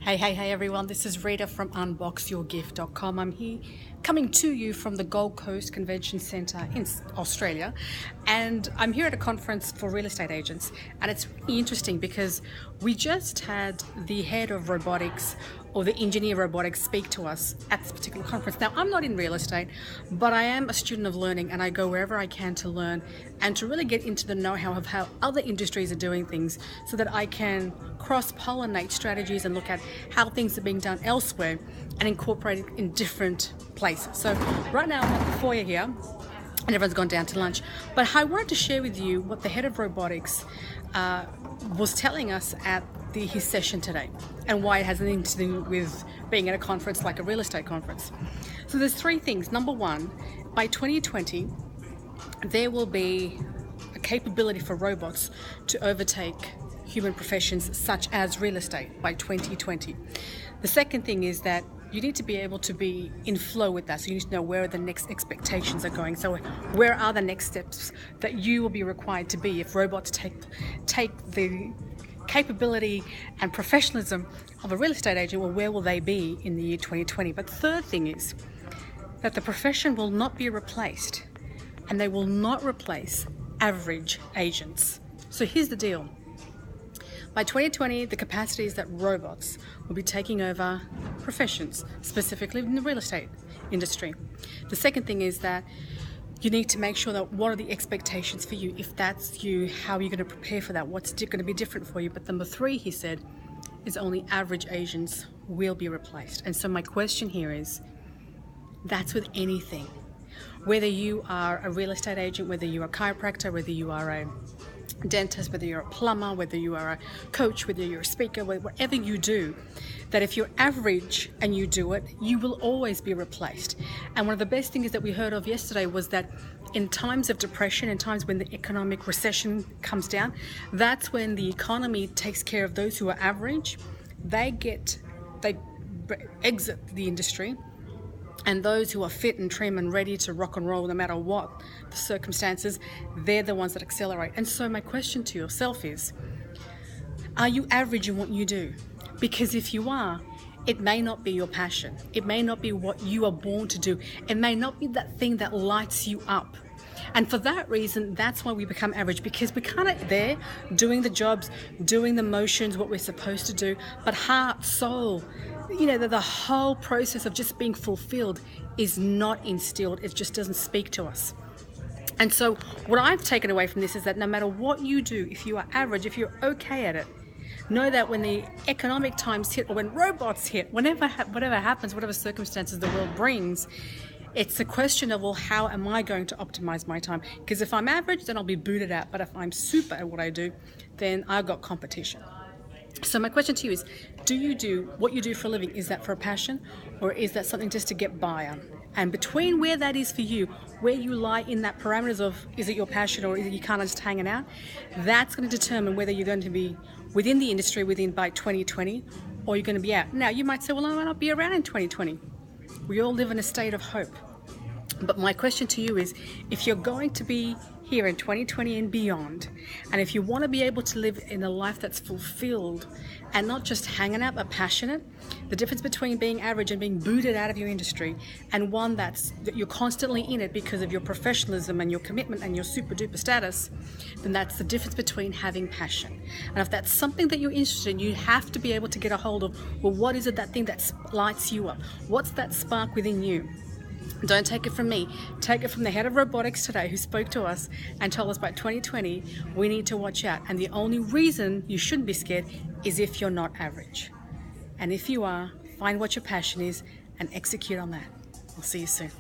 Hey everyone, this is Rita from unboxyourgift.com. I'm here coming to you from the Gold Coast Convention Centre in Australia, and I'm here at a conference for real estate agents, and it's really interesting because we just had the head of robotics or the engineer robotics speak to us at this particular conference. Now, I'm not in real estate, but I am a student of learning, and I go wherever I can to learn and to really get into the know-how of how other industries are doing things so that I can cross-pollinate strategies and look at how things are being done elsewhere and incorporate it in different places. So right now I'm at the foyer here and everyone's gone down to lunch, but I wanted to share with you what the head of robotics was telling us at his session today and why it has anything to do with being at a conference like a real estate conference. So there's three things. Number one, by 2020 there will be a capability for robots to overtake human professions such as real estate by 2020. The second thing is that you need to be able to be in flow with that. So you need to know where the next expectations are going. So where are the next steps that you will be required to be if robots take the capability and professionalism of a real estate agent? Well, where will they be in the year 2020? But the third thing is that the profession will not be replaced, and they will not replace average agents. So here's the deal. By 2020, the capacity is that robots will be taking over professions, specifically in the real estate industry. The second thing is that you need to make sure that what are the expectations for you? If that's you, how are you going to prepare for that? What's going to be different for you? But number three, he said, is only average agents will be replaced. And so my question here is, that's with anything. Whether you are a real estate agent, whether you are a chiropractor, whether you are a dentist, whether you're a plumber, whether you are a coach, whether you're a speaker, whatever you do, that if you're average and you do it, you will always be replaced. And one of the best things that we heard of yesterday was that in times of depression, in times when the economic recession comes down, that's when the economy takes care of those who are average. They exit the industry, and those who are fit and trim and ready to rock and roll no matter what the circumstances, they're the ones that accelerate. And so my question to yourself is, are you average in what you do? Because if you are, it may not be your passion. It may not be what you are born to do. It may not be that thing that lights you up. And for that reason, that's why we become average, because we're kind of there doing the jobs, doing the motions, what we're supposed to do, but heart, soul, the whole process of just being fulfilled is not instilled. It just doesn't speak to us. And so what I've taken away from this is that no matter what you do, if you are average, if you're okay at it, know that when the economic times hit, or when robots hit, whatever happens, whatever circumstances the world brings, it's a question of, well, how am I going to optimize my time? Because if I'm average, then I'll be booted out. But if I'm super at what I do, then I've got competition. So my question to you is, do you do what you do for a living? Is that for a passion, or is that something just to get by on? And between where that is for you, where you lie in that parameters of, is it your passion or is it you kind of just hanging out? That's going to determine whether you're going to be within the industry by 2020, or you're going to be out. Now, you might say, well, I might not be around in 2020. We all live in a state of hope. But my question to you is, if you're going to be here in 2020 and beyond, and if you want to be able to live in a life that's fulfilled and not just hanging out but passionate, the difference between being average and being booted out of your industry, and one that you're constantly in it because of your professionalism and your commitment and your super duper status, then that's the difference between having passion. And if that's something that you're interested in, you have to be able to get a hold of, well, what is it, that thing that lights you up? What's that spark within you? Don't take it from me. Take it from the head of robotics today, who spoke to us and told us by 2020 we need to watch out. And the only reason you shouldn't be scared is if you're not average. And if you are, find what your passion is and execute on that. I'll see you soon.